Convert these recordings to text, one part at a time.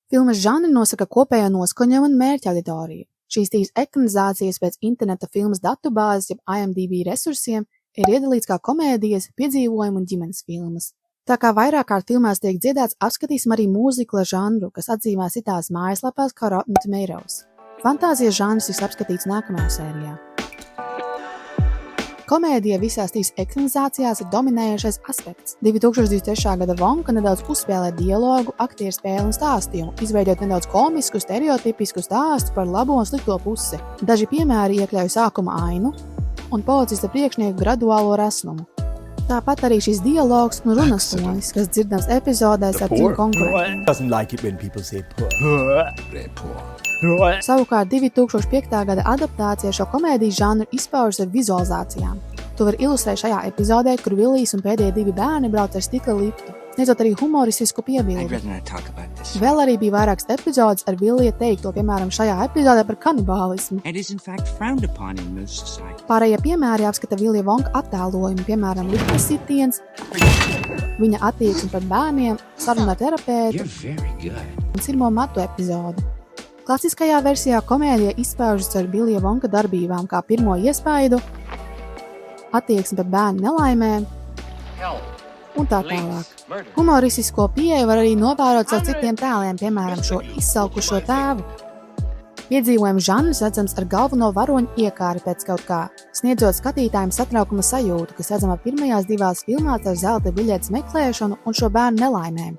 Filmas žanri nosaka kopējo noskaņojumu un mērķa auditoriju. Šīs trīs ekranizācijas pēc interneta filmas datubāzes jeb IMDb resursiem ir iedalīts kā komēdijas, piedzīvojumu un ģimenes filmas. Tā kā vairāk kārt filmās tiek dziedāts, apskatīsim arī mūzikla žanru, kas atzīmē citās mājaslapās kā Rotten Tomatoes. Fantāzijas žanrs tiks apskatīts nākamajā sērijā. Komēdija visās trīs ekranizācijās ir dominējošais aspekts. 2023. gada Wonka nedaudz uzspēlē dialogu, aktieru spēli un stāstījumu, izveidot nedaudz komisku, stereotipisku stāstu par labo un slikto pusi. Daži piemēri iekļauj sākuma ainu un policista priekšnieku graduālo resnumu. Tāpat arī šis dialogs un runas tonis, kas dzirdams epizodēs ar tiem konkurentiem. Savukārt 2005. gada adaptācija šo komēdijas žanru izpaužas ar vizualizācijām. To var ilustrēt šajā epizodē, kur Vilijs un pēdējie divi bērni brauc ar stikla liftu, sniedzot arī humoristisku piebildi. Vēl arī bija vairākas epizodes ar Vilija teikto, piemēram, šajā epizodē par kanibālismu. Pārējie piemēri apskata Vilija Wonka attēlojumu, piemēram, liftas sitiens, viņa attieksme pret bērniem, saruna ar terapeitu un sirmo matu epizodi. Klasiskajā versijā komēdija izpaužas ar Vilija Wonka darbībām kā pirmo iespaidu, attieksmi pret bērnu nelaimēm un tā tālāk. Humoristisko pieeju var arī novērot ar citiem tēliem, piemēram, šo izsalkušo tēvu. Piedzīvojumu žanrs redzams ar galveno varoņu iekāri pēc kaut kā, sniedzot skatītājiem satraukuma sajūtu, kas redzama pirmajās divās filmās ar zelta biļetes meklēšanu un šo bērnu nelaimēm.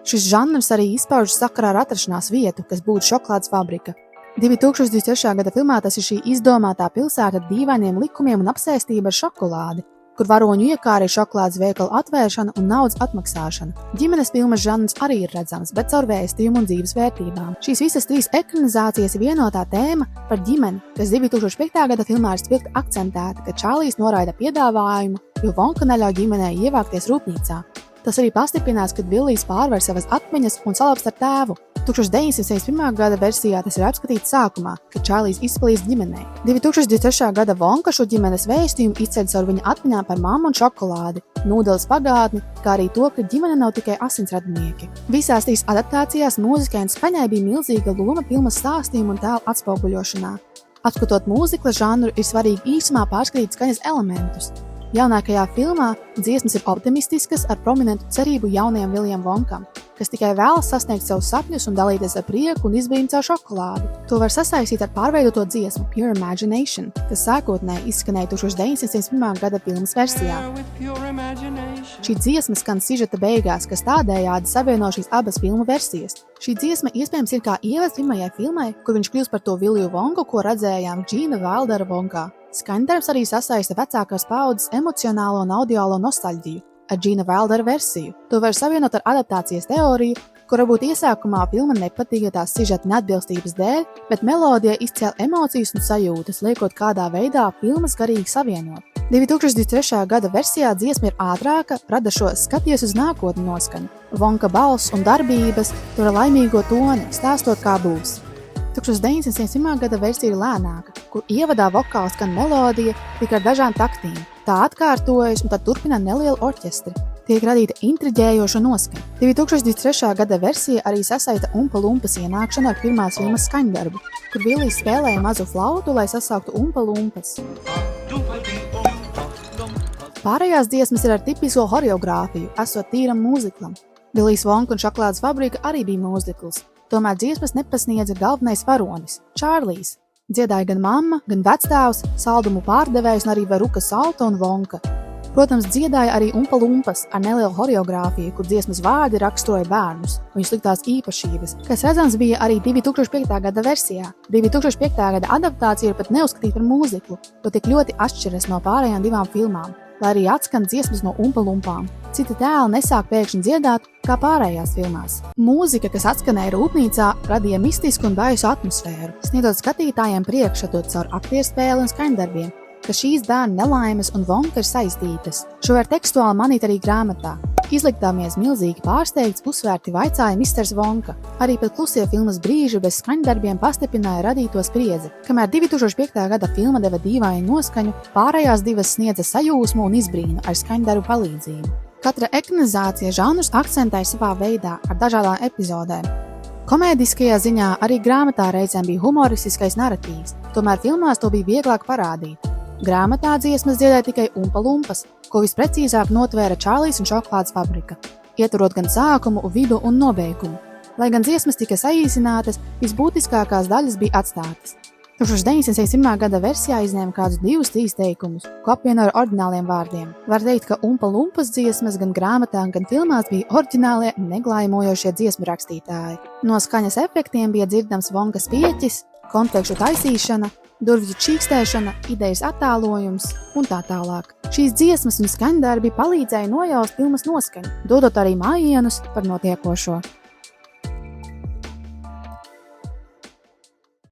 Šis žanrs arī izpaužas sakarā ar atrašanās vietu, kas būtu šokolādes fabrika. 2023. gada filmā tas ir šī izdomātā pilsēta ar dīvainiem likumiem un apsēstība ar šokolādi, kur varoņu iekāri ir šokolādes veikalu atvēršana un naudas atmaksāšana. Ģimenes filmas žanrs arī ir redzams, bet caur vēstījumu un dzīves vērtībām. Šīs visas trīs ekranizācijas ir vienotā tēma par ģimeni, kas 2005. gada filmā ir spilgti akcentēta, ka Čārlijs noraida piedāvājumu, jo Wonka neļauj ģimenei ievākties rūpnīcā. Tas arī pastiprinās, kad Vilijs pārvar savas atmiņas un salapst ar tēvu. 1971. gada versijā tas ir apskatīts sākumā, kad Čārlijs izplīst ģimenei. 2023. gada Wonka šo ģimenes vēstījumu izceļ caur viņa atmiņām par mammu un šokolādi, nūdeles pagātni, kā arī to, ka ģimene nav tikai asinsradinieki. Visās trīs adaptācijās mūzikai un skaņai bija milzīga loma filmas stāstījumu un tēlu atspoguļošanā. Apskatot mūzikla žanru, ir svarīgi īsumā pārskatīt skaņas elementus. Jaunākajā filmā dziesmas ir optimistiskas ar prominentu cerību jaunajam Vilijam Wonkam, kas tikai vēlas sasniegt savus sapņus un dalīties ar prieku un izbrīnu caur šokolādi. To var sasaistīt ar pārveidoto dziesmu Pure Imagination, kas sākotnēji izskanēja 1971. gada filmas versijā. Šī dziesma skan sižeta beigās, kas tādējādi savieno šīs abas filmu versijas. Šī dziesma iespējams ir kā ievads pirmajai filmai, kur viņš kļūst par to Viliju Wonku, ko redzējām Džīna Vildera Wonkā. Skaņdarbs arī sasaista vecākās paaudzes emocionālo un audiālo nostalģiju ar Džīna Vildera versiju. To var savienot ar adaptācijas teoriju, kur varbūt iesākumā filma nepatīk tās sižeta neatbilstības dēļ, bet melodija izcēl emocijas un sajūtas, liekot kādā veidā filmas garīgi savienot. 2023. gada versijā dziesma ir ātrāka, rada šo skaties uz nākotni noskaņu. Wonka balss un darbības tur laimīgo toni, stāstot kā būs. 1971. gada versija ir lēnāka, kur ievadā vokāls skan melodija tikai ar dažām taktīm. Tā atkārtojas un tad turpina nelielu orķestri. Tiek radīta intriģējoša noskaņa. 2023. gada versija arī sasaita Umpa Lumpas ienākšanu ar pirmās filmas skaņdarbu, kur Vilijs spēlēja mazu flautu, lai sasauktu Umpa Lumpas. Pārējās dziesmas ir ar tipisko horeogrāfiju, esot tīram mūziklam. Vilijs Wonka un šokolādes fabrika arī bija mūzikls. Tomēr dziesmas nepasniedza galvenais varonis – Čārlijs. Dziedāja gan mamma, gan vectēvs, saldumu pārdevējs un arī Veruka Salta un Wonka. Protams, dziedāja arī Umpa Lumpas ar nelielu horeogrāfiju, kur dziesmas vārdi raksturoja bērnus, viņu sliktās īpašības, kas redzams bija arī 2005. gada versijā. 2005. gada adaptācija ir pat neuzskatīta par mūziklu, jo tik ļoti atšķiras no pārējām divām filmām, lai arī atskan dziesmas no Umpa Lumpām. Citi tēli nesāk pēkšņi dziedāt, kā pārējās filmās. Mūzika, kas atskanēja rūpnīcā, radīja mistisku un baisu atmosfēru, sniedzot skatītājiem priekšstatu caur aktierspēli un skaņdarbiem, ka šīs bērnu nelaimes un Wonka ir saistītas. Šo var tekstuāli manīt arī grāmatā. Izliktāmies milzīgi pārsteigts, uzsvērti vaicāja Misters Wonka. Arī pat klusie filmas brīži bez skaņdarbiem pastiprināja radīto spriedzi. Kamēr 2005. gada filma deva dīvainu noskaņu, pārējās divas sniedza sajūsmu un izbrīnu ar skaņdarbu palīdzību. Katra ekranizācija žanrus akcentēja savā veidā ar dažādām epizodēm. Komēdiskajā ziņā arī grāmatā reizēm bija humoristiskais naratīvs, tomēr filmās to bija vieglāk parādīt. Grāmatā dziesmas dziedāja tikai Umpa Lumpas, ko visprecīzāk notvēra Čārlijs un šokolādes fabrika, ieturot gan sākumu, vidu un nobeigumu. Lai gan dziesmas tika saīsinātas, visbūtiskākās daļas bija atstātas. 1961. gada versijā izņēma kādus 2-3 teikumus, ko apvienoja ar oriģināliem vārdiem. Var teikt, ka Umpa Lumpas dziesmas gan grāmatā, gan filmās bija oriģinālie, neglājmojošie dziesmu rakstītāji. No skaņas efektiem bija dzirdams Vonga spieķis, konfekšu taisīšana, durvju čīkstēšana, idejas attēlojums un tā tālāk. Šīs dziesmas un skaņdarbi palīdzēja nojaust filmas noskaņu, dodot arī mājienus par notiekošo.